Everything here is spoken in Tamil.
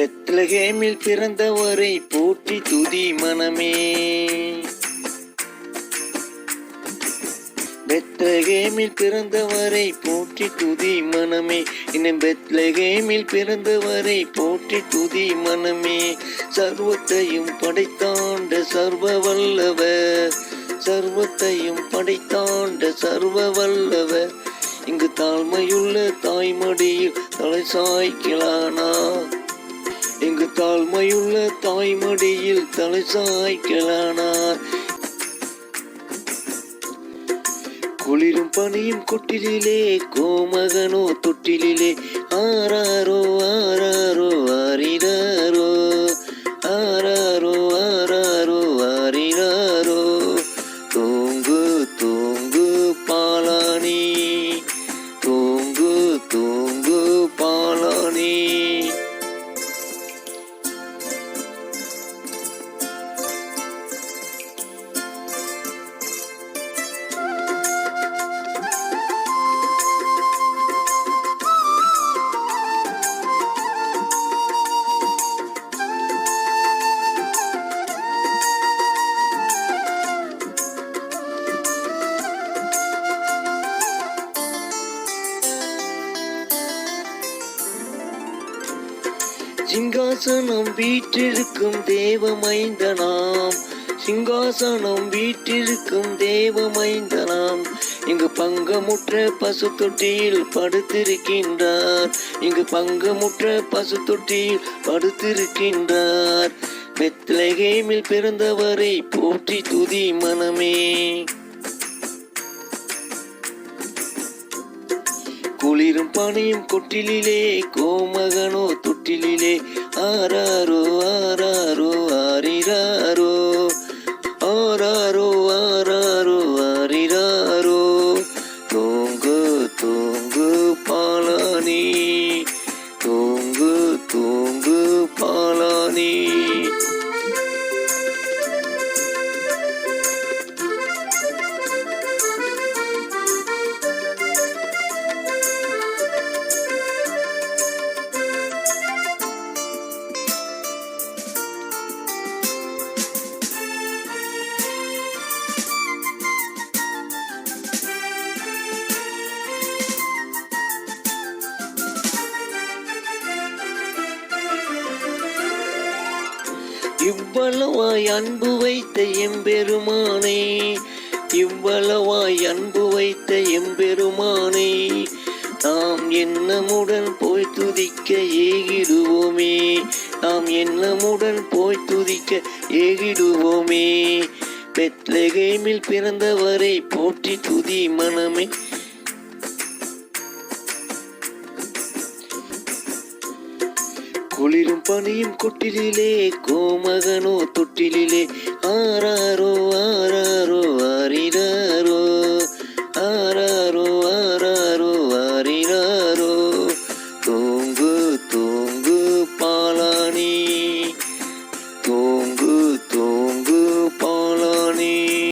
பெத்லகேமில் பிறந்தவரை போற்றி துதி மனமே. பெத்லகேமில் பிறந்தவரை போற்றி துதி மனமே. இன்னும் பெத்லகேமில் பிறந்தவரை போற்றி துதி மனமே. சர்வத்தையும் படைத்தாண்ட சர்வ வல்லவர், சர்வத்தையும் படைத்தாண்ட சர்வ வல்லவர், இங்கு தாழ்மையுள்ள தாய்மடியில் தலை சாய்க்கலானார். இங்கு தாழ்மையுள்ள தாய்மடியில் தலை சாய்க்கலானார். குளிரும் பனியும் கொட்டிலே கோமகனோ தொட்டிலே, ஆராரோ ஆராரோ ஆரிராரோ, ஆராரோ ஆராரோ ஆரிராரோ. தூங்கு தூங்கு பாலானி, தூங்கு தூங்கு பாலானி. சிங்காசனம் வீற்றிருக்கும் தேவமைந்தனாம், சிங்காசனம் வீற்றிருக்கும் தேவமைந்தனாம், இங்கு பங்கமுற்ற பசு தொட்டியில் படுத்திருக்கின்றார். இங்கு பங்கமுற்ற பசு தொட்டியில் படுத்திருக்கின்றார். பெத்லகேமில் பிறந்தவரை போற்றி துதி மனமே. குளிரும் பனியும் கொட்டிலே கோமகனோ தொட்டிலே, ஆராரோ ஆராரோ ஆரிராரோ, ஆராரோ ஆராரோ ஆரிராரோ. தூங்கு தூங்கு பாலானி, தூங்கு தூங்கு பாலானி. இவ்வளவாய் அன்பு வைத்த எம்பெருமானே, இவ்வளவாய் அன்பு வைத்த எம்பெருமானே, நாம் எண்ணமுடன் போய் துதிக்க ஏகிடுவோமே, நாம் எண்ணமுடன் போய் துதிக்க ஏகிடுவோமே. பெத்லகேமில் பிறந்தவரை போற்றி துதி மனமே. குளிரும் பனியும் கொட்டிலே கோமகனோ தொட்டிலே, ஆராரோ ஆராரோ